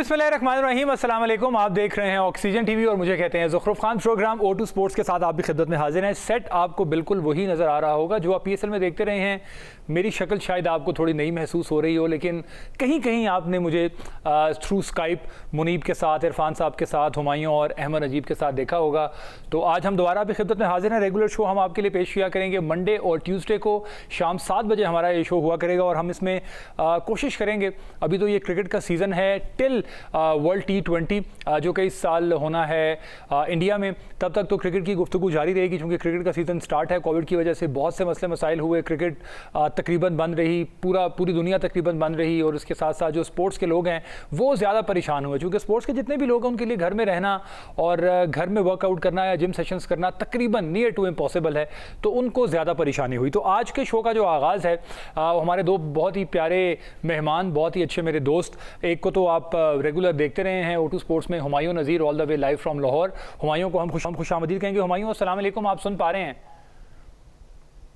बिस्मिल्लाहिर्रहमानिर्रहीम, अस्सलाम वालेकुम। आप देख रहे हैं ऑक्सीजन टीवी और मुझे कहते हैं ज़ुखरुफ खान। प्रोग्राम O2 स्पोर्ट्स के साथ आपकी खिदमत में हाजिर हैं। सेट आपको बिल्कुल वही नज़र आ रहा होगा जो आप PSL में देखते रहे हैं। मेरी शक्ल शायद आपको थोड़ी नई महसूस हो रही हो, लेकिन कहीं कहीं आपने मुझे थ्रू स्काइप मुनीब के साथ, इरफान साहब के साथ, हुमायूं और अहमद नजीब के साथ देखा होगा। तो आज हम दोबारा आपकी खिदमत में हाजिर हैं। रेगुलर शो हम आपके लिए पेश किया करेंगे मंडे और ट्यूसडे को शाम 7 बजे हमारा ये शो हुआ करेगा और हम इसमें कोशिश करेंगे, अभी तो ये क्रिकेट का सीज़न है टिल वर्ल्ड T20 जो कई साल होना है इंडिया में, तब तक तो क्रिकेट की गुफ्तगू जारी रहेगी क्योंकि क्रिकेट का सीज़न स्टार्ट है। कोविड की वजह से बहुत से मसले मसाइल हुए, क्रिकेट तकरीबन बंद रही, पूरी दुनिया तकरीबन बंद रही और उसके साथ साथ जो स्पोर्ट्स के लोग हैं वो ज़्यादा परेशान हुए क्योंकि स्पोर्ट्स के जितने भी लोग हैं उनके लिए घर में रहना और घर में वर्कआउट करना या जिम सेशंस करना तकरीबन नियर टू इम्पॉसिबल है, तो उनको ज़्यादा परेशानी हुई। तो आज के शो का जो आगाज़ है हमारे दो बहुत ही प्यारे मेहमान, बहुत ही अच्छे मेरे दोस्त, एक को तो आप रेगुलर देखते रहे हैं O2 स्पोर्ट्स में, Humayun Nazir all the way live from Lahore. Humayun को हम खुशामदीद कहेंगे। हुमायूं अस्सलाम वालेकुम, आप सुन पा रहे हैं?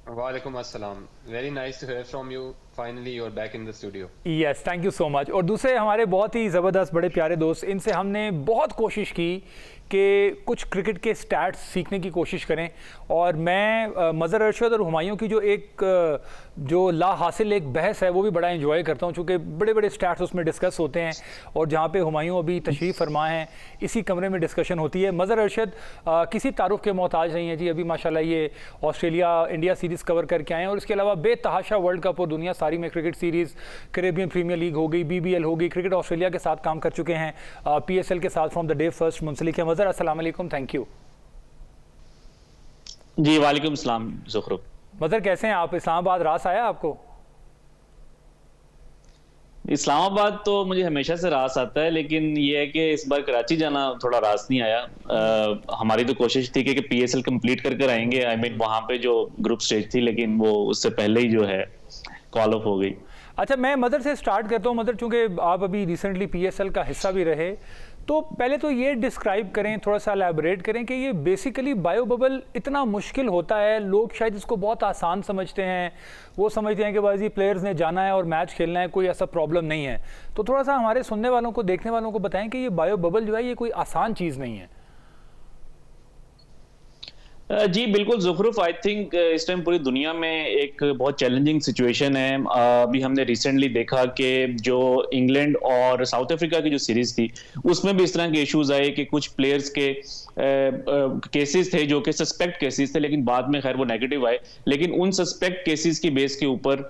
वालेकुम अस्सलाम, very nice to hear from you, finally you are back in the studio. Yes, thank you so much. और दूसरे हमारे बहुत ही ज़बरदस्त बड़े प्यारे दोस्त, इनसे हमने बहुत कोशिश की कि कुछ क्रिकेट के स्टैट्स सीखने की कोशिश करें और मैं मज़हर अरशद और हुमायूं की जो ला हासिल एक बहस है वो भी बड़ा एंजॉय करता हूं चूँकि बड़े बड़े स्टैट्स उसमें डिस्कस होते हैं और जहाँ पे हुमायूं अभी तशरीफ़ फरमा हैं इसी कमरे में डिस्कशन होती है। मज़हर अरशद किसी तारुफ के मोहताज नहीं है जी, अभी माशाल्लाह ये ऑस्ट्रेलिया इंडिया सीरीज़ कवर करके आए हैं और इसके अलावा बेतहाशा वर्ल्ड कप और दुनिया सारी में cricket series, Caribbean Premier League हो गई, BBL हो गई, क्रिकेट ऑस्ट्रेलिया के साथ काम कर चुके हैं, PSL के साथ फ्रॉम द डे फर्स्ट मुंसलिक है। मज़हर अस्सलाम वालेकुम, थैंक यू। जी वालेकुम सलाम ज़ुखरुफ। मज़हर कैसे हैं आप? इस्लामाबाद रास आया आपको? इस्लामाबाद तो मुझे हमेशा से रास आता है, लेकिन ये है कि इस बार कराची जाना थोड़ा रास नहीं आया। हमारी तो कोशिश थी कि PSL कंप्लीट कर कर आएंगे, आई मीन वहाँ पे जो ग्रुप स्टेज थी, लेकिन वो उससे पहले ही जो है कॉल ऑफ हो गई। अच्छा, मैं मदर से स्टार्ट करता हूँ। मदर, चूँकि आप अभी रिसेंटली PSL का हिस्सा भी रहे, तो पहले तो ये डिस्क्राइब करें, थोड़ा सा एलैबोरेट करें कि ये बेसिकली बायो बबल इतना मुश्किल होता है। लोग शायद इसको बहुत आसान समझते हैं, वो समझते हैं कि बस ये प्लेयर्स ने जाना है और मैच खेलना है, कोई ऐसा प्रॉब्लम नहीं है। तो थोड़ा सा हमारे सुनने वालों को, देखने वालों को बताएं कि ये बायो बबल जो है ये कोई आसान चीज़ नहीं है। जी बिल्कुल ज़ुखरुफ, आई थिंक इस टाइम पूरी दुनिया में एक बहुत चैलेंजिंग सिचुएशन है। अभी हमने रिसेंटली देखा कि जो इंग्लैंड और साउथ अफ्रीका की जो सीरीज थी उसमें भी इस तरह के इश्यूज आए कि कुछ प्लेयर्स के केसेस थे जो कि सस्पेक्ट केसेस थे, लेकिन बाद में खैर वो नेगेटिव आए, लेकिन उन सस्पेक्ट केसेस की बेस के ऊपर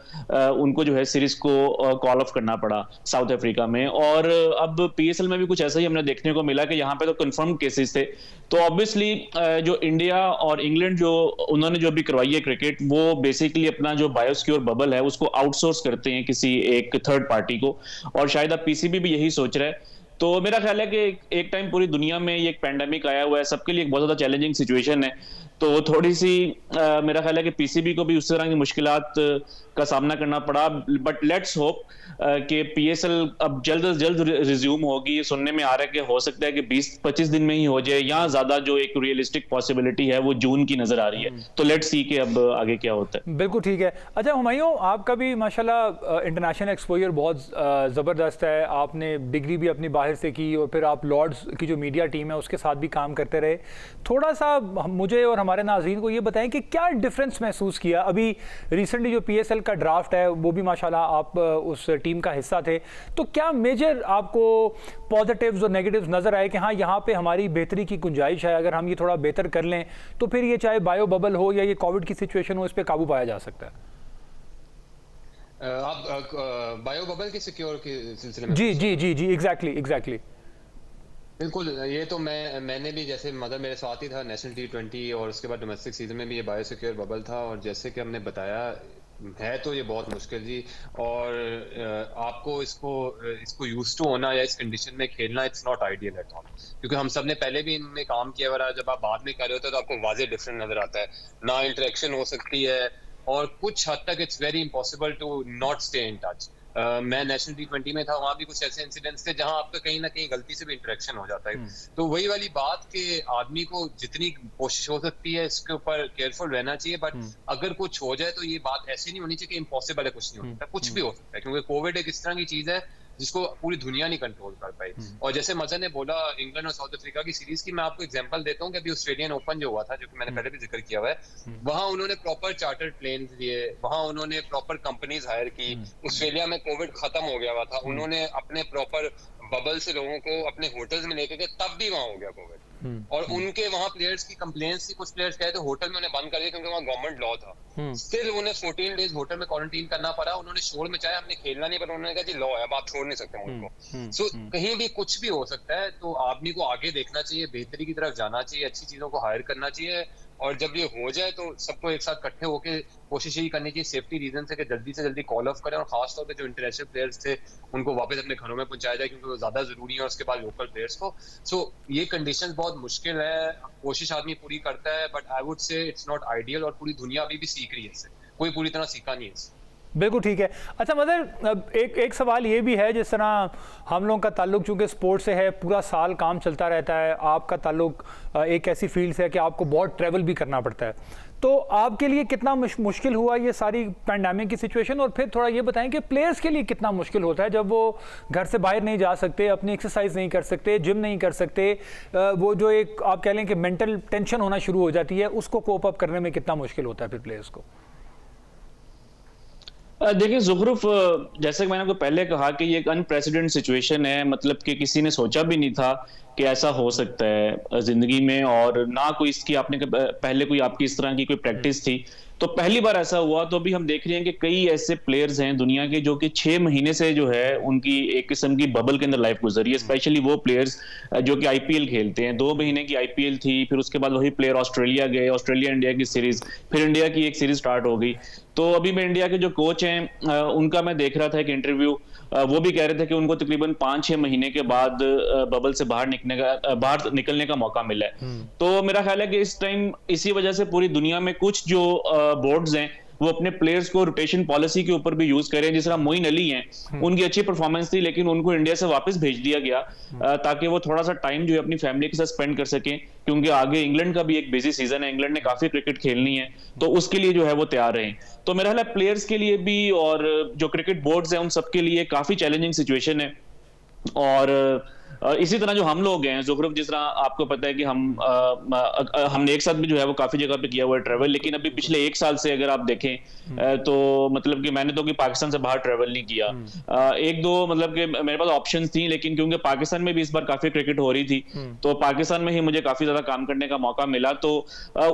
उनको जो है सीरीज को कॉल ऑफ करना पड़ा साउथ अफ्रीका में। और अब PSL में भी कुछ ऐसा ही हमने देखने को मिला कि यहाँ पे तो कंफर्म केसेस थे। तो ऑब्वियसली जो इंडिया और इंग्लैंड जो उन्होंने जो भी करवाई है क्रिकेट, वो बेसिकली अपना जो बायोसिक्योर बबल है उसको आउटसोर्स करते हैं किसी एक थर्ड पार्टी को, और शायद अब PCB भी यही सोच रहा है। तो मेरा ख्याल है कि एक टाइम पूरी दुनिया में ये एक पैंडेमिक आया हुआ है, सबके लिए एक बहुत ज्यादा चैलेंजिंग सिचुएशन है। तो थोड़ी सी मेरा ख्याल है कि PCB को भी उस तरह की मुश्किलात का सामना करना पड़ा, बट लेट्स होप कि PSL अब जल्द से जल्द रिज्यूम होगी। सुनने में आ रहा है कि हो सकता है कि 20-25 दिन में ही हो जाए, या ज्यादा जो एक रियलिस्टिक पॉसिबिलिटी है वो जून की नजर आ रही है। तो लेट्स सी कि अब आगे क्या होता है। बिल्कुल ठीक है। अच्छा हुमायूं, आपका भी माशाल्लाह इंटरनेशनल एक्सपोजर बहुत ज़बरदस्त है, आपने डिग्री भी अपनी बाहर से की और फिर आप लॉर्ड्स की जो मीडिया टीम है उसके साथ भी काम करते रहे। थोड़ा सा मुझे और हमारे नाज़रीन को ये बताएं कि क्या डिफरेंस महसूस किया? अभी रिसेंटली जो PSL का ड्राफ्ट है वो भी माशाल्लाह आप उस टीम का हिस्सा थे, तो क्या मेजर आपको पॉजिटिव्स और नेगेटिव्स नजर आए कि हाँ यहाँ पे हमारी बेहतरी की गुंजाइश है, अगर हम ये थोड़ा बेहतर कर लें तो फिर ये चाहे बायो बबल हो या ये कोविड की सिचुएशन हो, इस पे काबू पाया जा सकता है? आप बायो बबल के सिक्योर के सिलसिले में? जी जी जी जी, एग्जैक्टली बिल्कुल। ये तो मैंने भी, जैसे मदर मेरे साथ ही था नेशनल T20 और उसके बाद डोमेस्टिक सीजन में भी ये बायो सिक्योर बबल था, और जैसे कि हमने बताया है तो ये बहुत मुश्किल जी, और आपको इसको यूज टू होना या इस कंडीशन में खेलना, it's not ideal at all, क्योंकि हम सब ने पहले भी इनमें काम किया हुआ है। जब आप बाद में कर रहे होते हैं तो आपको वाज़ेह डिफरेंस नजर आता है, ना इंटरेक्शन हो सकती है और कुछ हद तक it's very impossible to not stay in touch. मैं नेशनल T20 में था, वहां भी कुछ ऐसे इंसिडेंट्स थे जहां आपका कहीं ना कहीं गलती से भी इंटरेक्शन हो जाता है। तो वही वाली बात कि आदमी को जितनी कोशिश हो सकती है इसके ऊपर केयरफुल रहना चाहिए, बट अगर कुछ हो जाए तो ये बात ऐसी नहीं होनी चाहिए कि इम्पॉसिबल है, कुछ नहीं हो सकता, कुछ भी हो सकता है, क्योंकि कोविड एक इस तरह की चीज है जिसको पूरी दुनिया नहीं कंट्रोल कर पाई। और जैसे मजहर ने बोला इंग्लैंड और साउथ अफ्रीका की सीरीज की, मैं आपको एग्जांपल देता हूँ कि अभी ऑस्ट्रेलियन ओपन जो हुआ था, जो कि मैंने पहले भी जिक्र किया हुआ है, वहां उन्होंने प्रॉपर चार्टर्ड प्लेन लिए, वहां उन्होंने प्रॉपर कंपनीज हायर की। ऑस्ट्रेलिया में कोविड खत्म हो गया हुआ था, उन्होंने अपने प्रॉपर बबल से लोगों को अपने होटल्स में लेके गए, तब भी वहां हो गया कोविड। और उनके वहां प्लेयर्स की कंप्लेंट्स थी, कुछ प्लेयर्स कहे थे होटल में उन्हें बंद कर दिया क्योंकि वहां गवर्नमेंट लॉ था। स्टिल उन्हें 14 डेज होटल में क्वारंटीन करना पड़ा। उन्होंने शोर में चाहे हमने खेलना नहीं, पर उन्होंने कहा जी लॉ है, अब आप छोड़ नहीं सकते मुल्क को। सो कहीं भी कुछ भी हो सकता है, तो आदमी को आगे देखना चाहिए, बेहतरी की तरफ जाना चाहिए, अच्छी चीजों को हायर करना चाहिए। और जब ये हो जाए तो सबको एक साथ इकट्ठे होकर कोशिश यही करनी चाहिए सेफ्टी रीजन से कि जल्दी से जल्दी कॉल ऑफ करें, और खासतौर पे जो इंटरनेशनल प्लेयर्स थे उनको वापस अपने घरों में पहुंचाया जाए, क्योंकि वो ज्यादा जरूरी है, और उसके बाद लोकल प्लेयर्स को। सो ये कंडीशंस बहुत मुश्किल है, कोशिश आदमी पूरी करता है, but I would say it's not ideal, और पूरी दुनिया अभी भी सीख रही है इससे, कोई पूरी तरह सीखा नहीं है इससे। बिल्कुल ठीक है। अच्छा मदर, एक सवाल ये भी है, जिस तरह हम लोगों का ताल्लुक चूँकि स्पोर्ट से है, पूरा साल काम चलता रहता है, आपका ताल्लुक एक ऐसी फील्ड से है कि आपको बहुत ट्रैवल भी करना पड़ता है, तो आपके लिए कितना मुश्किल हुआ ये सारी पैंडेमिक की सिचुएशन? और फिर थोड़ा ये बताएं कि प्लेयर्स के लिए कितना मुश्किल होता है जब वो घर से बाहर नहीं जा सकते, अपनी एक्सरसाइज नहीं कर सकते, जिम नहीं कर सकते, वो जो एक आप कह लें कि मेंटल टेंशन होना शुरू हो जाती है, उसको कोप अप करने में कितना मुश्किल होता है फिर प्लेयर्स को? देखिए ज़ुखरुफ, जैसे कि मैंने आपको पहले कहा कि ये एक अनप्रेसिडेंट सिचुएशन है, मतलब कि किसी ने सोचा भी नहीं था कि ऐसा हो सकता है जिंदगी में, और ना कोई इसकी आपने पहले कोई आपकी इस तरह की कोई प्रैक्टिस थी, तो पहली बार ऐसा हुआ। तो अभी हम देख रहे हैं कि कई ऐसे प्लेयर्स हैं दुनिया के जो कि 6 महीने से जो है उनकी एक किस्म की बबल के अंदर लाइफ गुजरी है, स्पेशली वो प्लेयर्स जो कि आईपीएल खेलते हैं। 2 महीने की आईपीएल थी, फिर उसके बाद वही प्लेयर ऑस्ट्रेलिया गए, ऑस्ट्रेलिया इंडिया की सीरीज, फिर इंडिया की एक सीरीज स्टार्ट हो गई। तो अभी मैं इंडिया के जो कोच हैं उनका मैं देख रहा था एक इंटरव्यू, वो भी कह रहे थे कि उनको तकरीबन 5-6 महीने के बाद बबल से बाहर निकलने का मौका मिला है। तो मेरा ख्याल है कि इस टाइम इसी वजह से पूरी दुनिया में कुछ जो बोर्ड्स हैं वो अपने प्लेयर्स को रोटेशन पॉलिसी के ऊपर भी यूज करें। जिस तरह मोइन अली हैं, उनकी अच्छी परफॉर्मेंस थी, लेकिन उनको इंडिया से वापस भेज दिया गया ताकि वो थोड़ा सा टाइम जो है अपनी फैमिली के साथ स्पेंड कर सकें, क्योंकि आगे इंग्लैंड का भी एक बिजी सीजन है, इंग्लैंड ने काफी क्रिकेट खेलनी है, तो उसके लिए जो है वो तैयार रहें। तो मेरा ख्याल है प्लेयर्स के लिए भी और जो क्रिकेट बोर्ड्स हैं उन सबके लिए काफी चैलेंजिंग सिचुएशन है। और इसी तरह जो हम लोग हैं ज़ुखरुफ, जिस तरह आपको पता है कि हमने एक साथ भी जो है वो काफी जगह पे किया हुआ है ट्रैवल, लेकिन अभी पिछले 1 साल से अगर आप देखें तो मतलब कि मैंने तो कि पाकिस्तान से बाहर ट्रैवल नहीं किया। 1-2 मतलब कि मेरे पास ऑप्शंस थी, लेकिन क्योंकि पाकिस्तान में भी इस बार काफी क्रिकेट हो रही थी, तो पाकिस्तान में ही मुझे काफी ज्यादा काम करने का मौका मिला। तो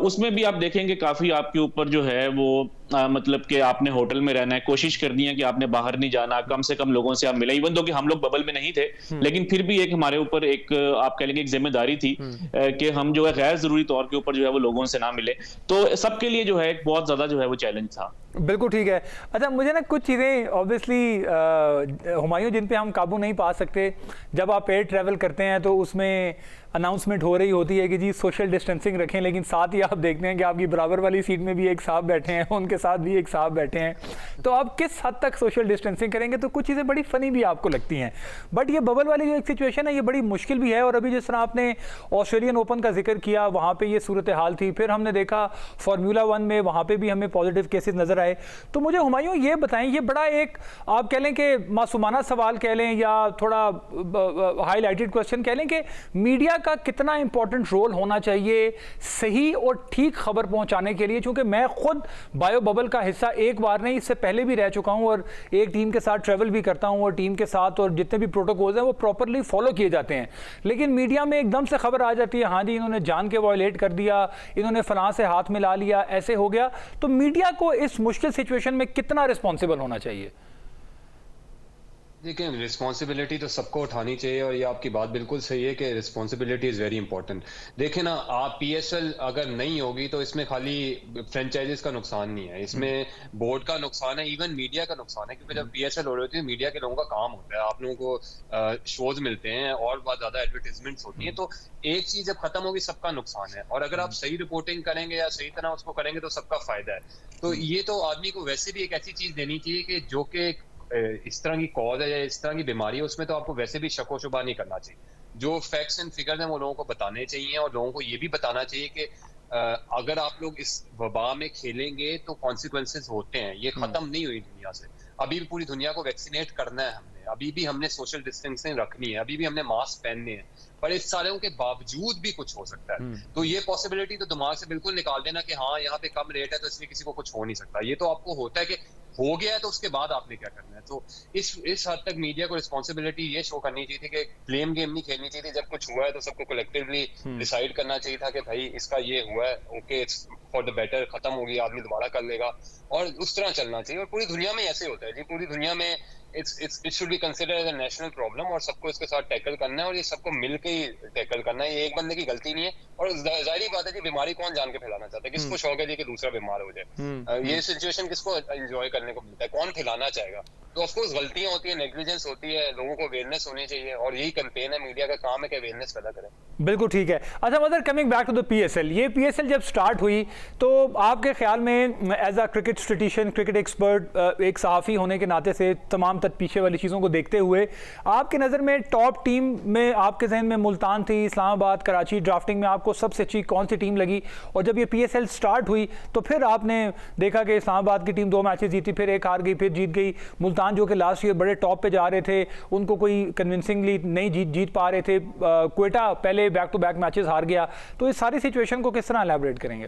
उसमें भी आप देखेंगे काफी आपके ऊपर जो है वो मतलब कि आपने होटल में रहना है, कोशिश करनी है कि आपने बाहर नहीं जाना, कम से कम लोगों से आप मिले, इवन दो कि हम लोग बबल में नहीं थे, लेकिन फिर भी एक हमारे ऊपर एक आप कह लेंगे एक जिम्मेदारी थी कि हम जो है गैर जरूरी तौर के ऊपर जो है वो लोगों से ना मिले। तो सबके लिए जो है एक बहुत ज्यादा जो है वो चैलेंज था। बिल्कुल ठीक है। अच्छा मुझे ना कुछ चीज़ें ऑब्वियसली हुमायूं जिन पे हम काबू नहीं पा सकते, जब आप एयर ट्रैवल करते हैं तो उसमें अनाउंसमेंट हो रही होती है कि जी सोशल डिस्टेंसिंग रखें, लेकिन साथ ही आप देखते हैं कि आपकी बराबर वाली सीट में भी एक साहब बैठे हैं, उनके साथ भी एक साहब बैठे हैं, तो आप किस हद तक सोशल डिस्टेंसिंग करेंगे? तो कुछ चीज़ें बड़ी फ़नी भी आपको लगती हैं, बट ये बबल वाली जो एक सिचुएशन है ये बड़ी मुश्किल भी है। और अभी जिस तरह आपने ऑस्ट्रेलियन ओपन का जिक्र किया, वहाँ पर ये सूरत हाल थी, फिर हमने देखा फार्मूला 1 में वहाँ पर भी हमें पॉजिटिव केसेज नज़र आए। तो मुझे हुमायूं ये बताएं, ये बड़ा एक आप कह लें कि मासूमाना सवाल कह लें या थोड़ा हाईलाइटेड क्वेश्चन कह लें कि मीडिया का कितना इंपॉर्टेंट रोल होना चाहिए सही और ठीक खबर पहुंचाने के लिए? क्योंकि मैं खुद बायो बबल का हिस्सा एक बार नहीं, इससे पहले भी रह चुका हूं, और एक टीम के साथ ट्रैवल भी करता हूं, और टीम के साथ और जितने भी प्रोटोकॉल्स हैं वो प्रॉपरली फॉलो किए जाते हैं। लेकिन मीडिया में एकदम से खबर आ जाती है, हाँ जी इन्होंने जान के वायलेट कर दिया, इन्होंने फलां से हाथ मिला लिया, ऐसे हो गया। तो मीडिया को इस मुश्किल सिचुएशन में कितना रिस्पॉन्सिबल होना चाहिए? देखिए रिस्पॉन्सिबिलिटी तो सबको उठानी चाहिए, और ये आपकी बात बिल्कुल सही है कि रिस्पॉन्सिबिलिटी इज़ वेरी इंपॉर्टेंट। देखिए ना, आप पीएसएल अगर नहीं होगी तो इसमें खाली फ्रेंचाइजीज का नुकसान नहीं है, इसमें बोर्ड का नुकसान है, इवन मीडिया का नुकसान है, क्योंकि जब पीएसएल हो रही होती है मीडिया के लोगों का काम होता है, आप लोगों को शोज मिलते हैं और बहुत ज़्यादा एडवर्टीजमेंट्स होती हैं, तो एक चीज़ जब खत्म होगी सबका नुकसान है, और अगर आप सही रिपोर्टिंग करेंगे या सही तरह उसको करेंगे तो सबका फायदा है। तो ये तो आदमी को वैसे भी एक ऐसी चीज़ देनी चाहिए कि जो कि इस तरह की कॉज है या इस तरह की बीमारी है, उसमें तो आपको वैसे भी शको शुबा नहीं करना चाहिए। जो फैक्ट्स एंड फिगर्स हैं वो लोगों को बताने चाहिए, और लोगों को ये भी बताना चाहिए कि अगर आप लोग इस वबा में खेलेंगे तो कॉन्सिक्वेंसेस होते हैं, ये खत्म नहीं हुई दुनिया से। अभी भी पूरी दुनिया को वैक्सीनेट करना है हमने, अभी भी हमने सोशल डिस्टेंसिंग रखनी है, अभी भी हमने मास्क पहनने हैं, पर इस सारों के बावजूद भी कुछ हो सकता है। तो ये पॉसिबिलिटी तो दिमाग से बिल्कुल निकाल देना कि हाँ यहाँ पे कम रेट है तो इसलिए किसी को कुछ हो नहीं सकता। ये तो आपको होता है कि हो गया है तो उसके बाद आपने क्या करना है। तो इस हद तक मीडिया को रिस्पॉन्सिबिलिटी ये शो करनी चाहिए थी कि ब्लेम गेम नहीं खेलनी चाहिए थी। जब कुछ हुआ है तो सबको कलेक्टिवली डिसाइड करना चाहिए था कि भाई इसका ये हुआ है, okay it's for the better, खत्म हो गया, आदमी दोबारा कर लेगा, और उस तरह चलना चाहिए। और पूरी दुनिया में ऐसे होता है जी, पूरी दुनिया में it should be considered as a national problem, और सबको इसके साथ टैकल करना है, और ये सबको मिलकर ही टैकल करना है। ये एक बंदे की गलती नहीं है। और जाहिर बात है कि बीमारी कौन जान के फैलाना चाहता है, किसको शौक है जी कि दूसरा बीमार हो जाए। ये सिचुएशन किसको एंजॉय करने को मिलता है, कौन फैलाना चाहेगा। तो ऑफ कोर्स गलतियां होती है, नेग्लिजेंस होती है, लोगों को अवेयरनेस होनी चाहिए, और यही कैंपेन है, मीडिया का काम है कि अवेयरनेस पैदा करें। बिल्कुल ठीक है। अच्छा mother, coming back to the PSL, ये पीएसएल जब स्टार्ट हुई तो आपके ख्याल में as a cricket statistician, cricket expert, एक सहाफ़ी होने के नाते से तमाम तक पीछे वाली चीज़ों को देखते हुए, आपकी नज़र में टॉप टीम में आपके जहन में मुल्तान थी, इस्लामाबाद, कराची, ड्राफ्टिंग में आपको सबसे अच्छी कौन सी टीम लगी? और जब ये पीएसएल स्टार्ट हुई तो फिर आपने देखा कि इस्लामाबाद की टीम 2 मैचेस जीती, फिर एक हार गई, फिर जीत गई। मुल्तान जो कि लास्ट ईयर बड़े टॉप पे जा रहे थे, उनको कोई कन्विंसिंगली नहीं जीत पा रहे थे। क्वेटा पहले बैक टू बैक मैचेस हार गया। तो इस सारी सिचुएशन को किस तरह एलैबोरेट करेंगे?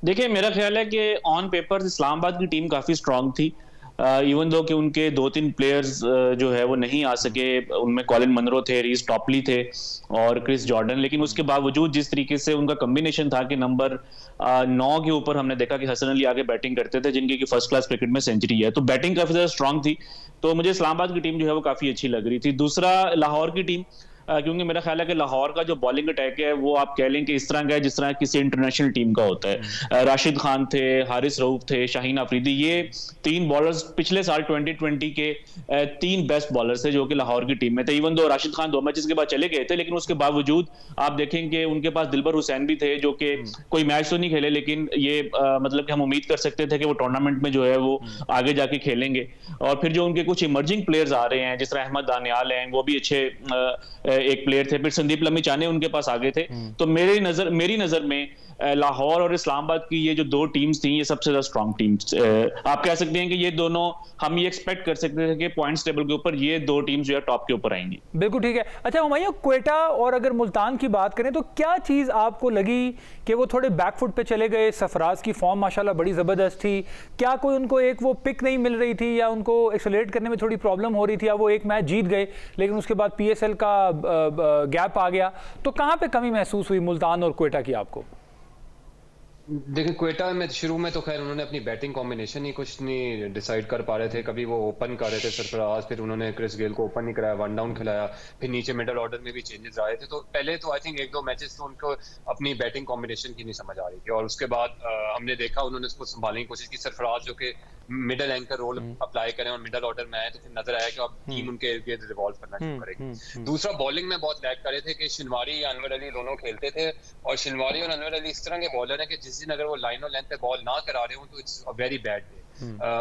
देखिए, मेरा ख्याल है कि ऑन पेपर इस्लामाबाद की टीम काफी स्ट्रांग थी, इवन दो कि उनके 2-3 प्लेयर्स जो है वो नहीं आ सके। उनमें कॉलिन मनरो थे, रीस टॉपली थे और क्रिस जॉर्डन, लेकिन उसके बावजूद जिस तरीके से उनका कॉम्बिनेशन था कि नंबर 9 के ऊपर हमने देखा कि हसन अली आगे बैटिंग करते थे, जिनकी कि फर्स्ट क्लास क्रिकेट में सेंचुरी है, तो बैटिंग काफी ज्यादा स्ट्रांग थी। तो मुझे इस्लामाबाद की टीम जो है वो काफी अच्छी लग रही थी। दूसरा, लाहौर की टीम, क्योंकि मेरा ख्याल है कि लाहौर का जो बॉलिंग अटैक है वो आप कह लें कि इस तरह का है जिस तरह किसी इंटरनेशनल टीम का होता है। राशिद खान थे, हारिस रऊफ थे, शाहीन अफरीदी, ये 3 बॉलर्स पिछले साल 2020 के 3 बेस्ट बॉलर्स थे जो कि लाहौर की टीम में थे। Even though Rashid Khan 2 matches के बाद चले गए थे, लेकिन उसके बावजूद आप देखेंगे उनके पास दिलबर हुसैन भी थे जो कि कोई मैच तो नहीं खेले, लेकिन ये मतलब कि हम उम्मीद कर सकते थे कि वो टूर्नामेंट में जो है वो आगे जाके खेलेंगे। और फिर जो उनके कुछ इमर्जिंग प्लेयर्स आ रहे हैं, जिस तरह अहमद दानियाल हैं, वो भी अच्छे एक प्लेयर थे। फिर संदीप लम्मी-चाने उनके पास आ गए थे। तो मेरी नजर में लाहौर और इस्लामाबाद की ये जो 2 टीम्स थी, ये सबसे ज्यादा स्ट्रांग टीम्स आप कह सकते हैं कि ये दोनों, हम ये एक्सपेक्ट कर सकते थे कि पॉइंट्स टेबल के ऊपर ये 2 टीम्स जो है टॉप के ऊपर आएंगी। बिल्कुल ठीक है। अच्छा हुमायूं, क्वेटा और अगर मुल्तान की बात करें तो क्या चीज़ आपको लगी कि वो थोड़े बैकफुट पे चले गए? सरफराज की फॉर्म माशाल्लाह बड़ी ज़बरदस्त थी, क्या कोई उनको एक वो पिक नहीं मिल रही थी, या उनको एक्सेलरेट करने में थोड़ी प्रॉब्लम हो रही थी, या वो एक मैच जीत गए लेकिन उसके बाद पीएसएल का गैप आ गया? तो कहाँ पे कमी महसूस हुई मुल्तान और क्वेटा की आपको? देखिए, क्वेटा में शुरू में तो खैर उन्होंने अपनी बैटिंग कॉम्बिनेशन ही कुछ नहीं डिसाइड कर पा रहे थे। कभी वो ओपन कर रहे थे सरफराज, फिर उन्होंने क्रिस गेल को ओपन नहीं कराया, 1 डाउन खिलाया, फिर नीचे मिडल ऑर्डर में भी चेंजेस आए थे। तो पहले तो आई थिंक 1-2 मैचेस तो उनको अपनी बैटिंग कॉम्बिनेशन की नहीं समझ आ रही थी, और उसके बाद हमने देखा उन्होंने उसको संभालने की कोशिश की। सरफराज जो कि मिडल एंकर रोल अप्लाई करें और मिडल ऑर्डर में आए, तो फिर नजर आया कि अब टीम उनके इर्द गिर्द रिवॉल्व करना शुरू करेगी। दूसरा, बॉलिंग में बहुत लैग कर रहे थे कि शिनवारी या अनवर अली दोनों खेलते थे, और शिनवारी और अनवर अली इस तरह के बॉलर हैं कि जिस दिन अगर वो लाइन और लेंथ पे बॉल ना करा रहे हो तो it's a very bad day.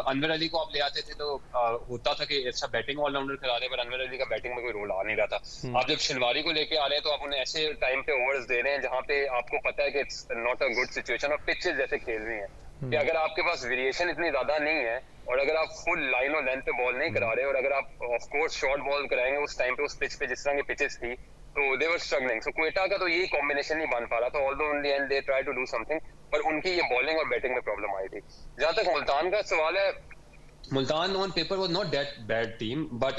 Anwar Ali को आप ले आते थे तो होता था कि अच्छा बैटिंग ऑलराउंडर करा रहे, पर अनवर अली का बैटिंग में कोई रोल आ नहीं रहा था। आप जब शिनवारी को लेके आ रहे हैं तो आप उन्हें ऐसे टाइम पे ओवर्स दे रहे हैं जहां पे आपको पता है कि it's not a good situation, और पिचेस जैसे खेल रही हैं कि अगर आपके पास वेरिएशन इतनी ज्यादा नहीं है, और अगर आप फुल लाइन और लेंथ पे बॉल नहीं करा रहे, और अगर आप ऑफ कोर्स शॉर्ट बॉल कराएंगे उस टाइम पे उस पिच पे जिस तरह की पिचेस थी, तो दे वर स्ट्रगलिंग। सो क्वेटा का तो यही कॉम्बिनेशन नहीं बन पा रहा था, although in the end they try to do something, पर उनकी ये बॉलिंग और बैटिंग में प्रॉब्लम आई थी। जहां तक मुल्तान का सवाल है, Multan on paper was not that bad team, but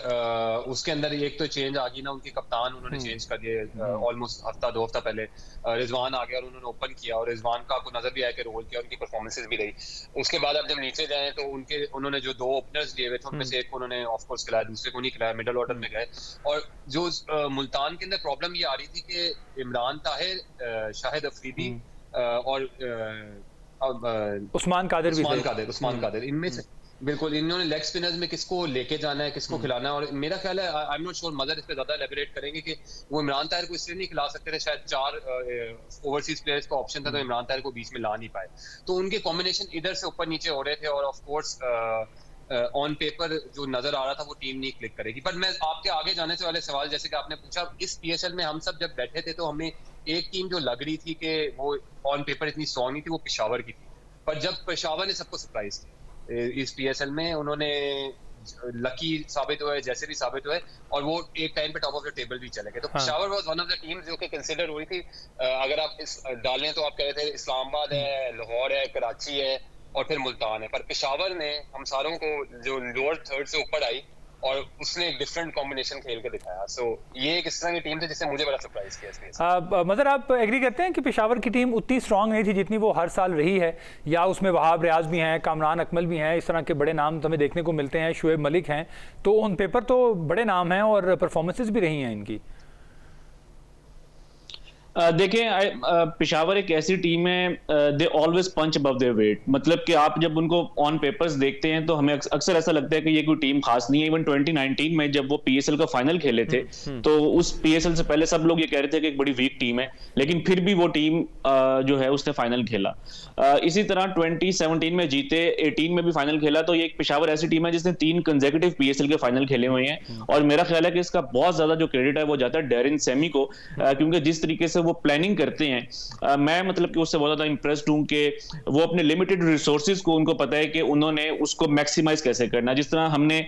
उसके अंदर एक तो चेंज आ गई ना, उनके कप्तान उन्होंने चेंज कर दिए ऑलमोस्ट हफ्ता 2 हफ्ता पहले। रिजवान आ गया और उन्होंने ओपन किया, और रिजवान का आपको नजर भी आया कि रोल किया, उनकी परफॉर्मेंसेस भी रही। उसके बाद आप जब नीचे जाएं तो उन्होंने जो 2 ओपनर्स लिए हुए थे उनमें से एक को उन्होंने ऑफ कोर्स खिलाया, दूसरे को नहीं खिलाया, मिडल ऑर्डर में गए। और जो मुल्तान के अंदर प्रॉब्लम ये आ रही थी कि इमरान ताहिर, शाहिद अफरीदी और उस्मान कादिर, इनमें से बिल्कुल इन्होंने लेग स्पिनर्स में किसको लेके जाना है, किसको खिलाना है। और मेरा ख्याल है, I am not sure mother इस पे ज्यादा एलैबोरेट करेंगे कि वो इमरान ताहिर को इसलिए नहीं खिला सकते थे, शायद 4 ओवरसीज प्लेयर्स का ऑप्शन था तो इमरान ताहिर को बीच में ला नहीं पाए, तो उनके कॉम्बिनेशन इधर से ऊपर नीचे हो रहे थे, और ऑफ कोर्स ऑन पेपर जो नजर आ रहा था वो टीम नहीं क्लिक करेगी। पर मैं आपके आगे जाने से वाले सवाल, जैसे कि आपने पूछा, इस पीएसएल में हम सब जब बैठे थे तो हमें एक टीम जो लग रही थी कि वो ऑन पेपर इतनी स्ट्रॉन्ग नहीं थी, वो पेशावर की थी। पर जब पेशावर ने सबको सरप्राइज किया, इस PSL में उन्होंने लकी साबित हुए, जैसे भी साबित हुए, और वो एक टाइम पे टॉप ऑफ द टेबल भी चले गए। तो Peshawar was one of the teams जो कि कंसीडर हुई थी। अगर आप इस डालें तो आप कह रहे थे इस्लामाबाद है, लाहौर है, कराची है और फिर मुल्तान है, पर पेशावर ने हम सारों को जो लोअर थर्ड से ऊपर आई और उसने एक डिफरेंट कॉम्बिनेशन खेल के दिखाया। सो ये एक इस तरह की टीम थी जिससे मुझे बड़ा सरप्राइज किया। मगर आप एग्री करते हैं कि पेशावर की टीम उतनी स्ट्रांग नहीं थी जितनी वो हर साल रही है, या उसमें वहाब रियाज भी हैं, कामरान अकमल भी हैं, इस तरह के बड़े नाम हमें देखने को मिलते हैं, शुएब मलिक हैं, तो ऑन पेपर तो बड़े नाम हैं और परफॉर्मेंसेज भी रही हैं इनकी। देखें, पेशावर एक ऐसी टीम है, they always punch above their weight. मतलब कि आप जब उनको ऑन पेपर्स देखते हैं तो हमें अक्सर ऐसा लगता है कि ये कोई टीम खास नहीं है। इवन 2019 में जब वो PSL का फाइनल खेले थे तो उस PSL से पहले सब लोग ये कह रहे थे कि एक बड़ी वीक टीम है, लेकिन फिर भी वो टीम जो है उसने फाइनल खेला। इसी तरह 2017 में जीते, 18 में भी फाइनल खेला। तो ये एक पेशावर ऐसी टीम है जिसने 3 कंसेक्यूटिव PSL के फाइनल खेले हुए हैं, और मेरा ख्याल है कि इसका बहुत ज्यादा जो क्रेडिट है वो जाता है डेरिन सेमी को, क्योंकि जिस तरीके से वो प्लानिंग करते हैं, मैं मतलब कि उससे बहुत ज्यादा इंप्रेस्ड हूं कि वो अपने लिमिटेड रिसोर्सेज को, उनको पता है कि उन्होंने उसको मैक्सिमाइज कैसे करना। जिस तरह हमने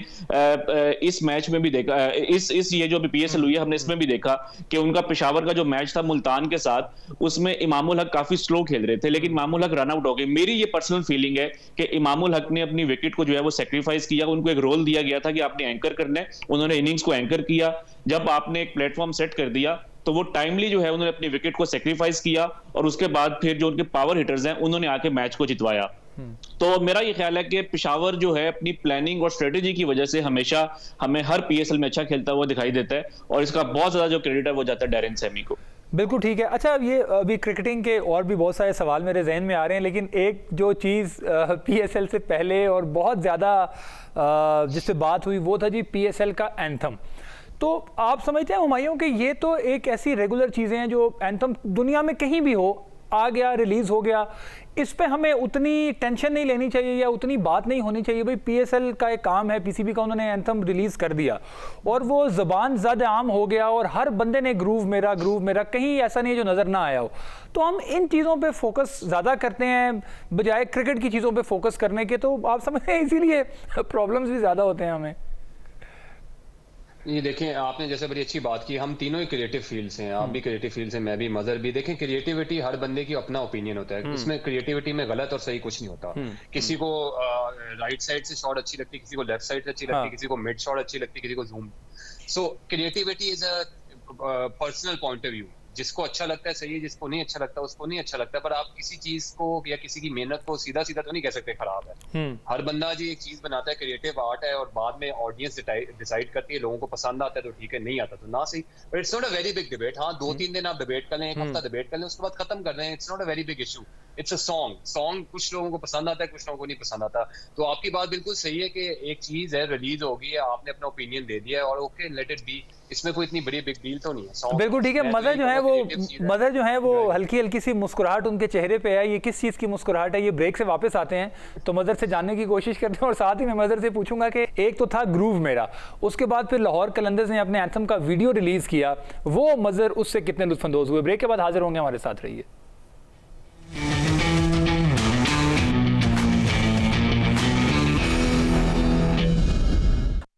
इस मैच में भी देखा, इस ये जो PSL हुई है, हमने इसमें भी देखा कि उनका पेशावर का जो मैच था मुल्तान के साथ, उसमें इमामुल हक काफी स्लो खेल रहे थे, लेकिन इमामुल हक रन आउट हो गए। मेरी ये पर्सनल फीलिंग है कि इमामुल हक ने अपनी विकेट को जो है वो सेक्रीफाइस किया। उनको एक रोल दिया गया था कि आपने एंकर करना है, उन्होंने इनिंग्स को एंकर किया। जब आपने एक प्लेटफॉर्म सेट कर दिया तो वो टाइमली जो है उन्होंने अपनी विकेट को सेक्रीफाइस किया, और उसके बाद फिर जो उनके पावर हिटर्स हैं उन्होंने आके मैच को जितवाया। तो मेरा ये ख्याल है कि पेशावर जो है अपनी प्लानिंग और स्ट्रेटेजी की वजह से हमेशा हमें हर PSL में अच्छा खेलता हुआ दिखाई देता है, और इसका बहुत ज्यादा जो क्रेडिट है वो जाता है डेरिन सेमी को। बिल्कुल ठीक है। अच्छा, ये अभी क्रिकेटिंग के और भी बहुत सारे सवाल मेरे जहन में आ रहे हैं, लेकिन एक जो चीज़ PSL से पहले और बहुत ज़्यादा जिससे बात हुई वो था जी PSL का एंथम। तो आप समझते हैं हुमायूं कि ये तो एक ऐसी रेगुलर चीज़ें हैं जो एंथम दुनिया में कहीं भी हो, आ गया, रिलीज़ हो गया, इस पे हमें उतनी टेंशन नहीं लेनी चाहिए या उतनी बात नहीं होनी चाहिए। भाई PSL का एक काम है, PCB का, उन्होंने एंथम रिलीज़ कर दिया और वो ज़बान ज़्यादा आम हो गया और हर बंदे ने ग्रूव मेरा, कहीं ऐसा नहीं है जो नज़र ना आया हो। तो हम इन चीज़ों पे फोकस ज़्यादा करते हैं बजाय क्रिकेट की चीज़ों पे फोकस करने के, तो आप समझते हैं इसीलिए प्रॉब्लम्स भी ज़्यादा होते हैं हमें। ये देखें, आपने जैसे बड़ी अच्छी बात की, हम तीनों ही क्रिएटिव फील्ड से हैं, आप भी क्रिएटिव फील्ड से, मैं भी, मजर भी। देखें, क्रिएटिविटी हर बंदे की अपना ओपिनियन होता है, उसमें क्रिएटिविटी में गलत और सही कुछ नहीं होता। किसी को राइट साइड से शॉट अच्छी लगती है, किसी को लेफ्ट साइड से अच्छी लगती है, किसी को मिड शॉट अच्छी लगती है, किसी को zoom. So creativity is a personal point of view. जिसको अच्छा लगता है सही है, जिसको नहीं अच्छा लगता उसको नहीं अच्छा लगता। पर आप किसी चीज को या किसी की मेहनत को सीधा सीधा तो नहीं कह सकते खराब है। हर बंदा जी एक चीज बनाता है, क्रिएटिव आर्ट है, और बाद में ऑडियंस डिसाइड करती है। लोगों को पसंद आता है तो ठीक है, नहीं आता तो ना सही। But it's not a very big debate. हाँ, 2-3 दिन आप डिबेट कर लें, एक हफ्ता डिबेट कर लें, उसके बाद खत्म कर दें। It's not a very big issue. It's a song कुछ लोगों को पसंद आता है, कुछ लोगों को नहीं पसंद आता। तो आपकी बात बिल्कुल सही है कि एक चीज है, रिलीज होगी है, आपने अपना ओपिनियन दे दिया है और ओके, लेट इट बी। इसमें कोई इतनी बड़ी बिग डील तो नहीं है। बिल्कुल ठीक है। मज़र जो है वो हल्की हल्की सी मुस्कुराहट उनके चेहरे पे है। ये किस चीज़ की मुस्कुराहट है? ये ब्रेक से वापस आते हैं तो मज़र से जानने की कोशिश करते हैं, और साथ ही मैं मज़र से पूछूंगा कि एक तो था ग्रूव मेरा, उसके बाद फिर लाहौर कलंदर्स ने अपने एंथम का वीडियो रिलीज़ किया, वो मज़र उससे कितने लुत्फ़अंदोज़ हुए? ब्रेक के बाद हाजिर होंगे, हमारे साथ रहिए।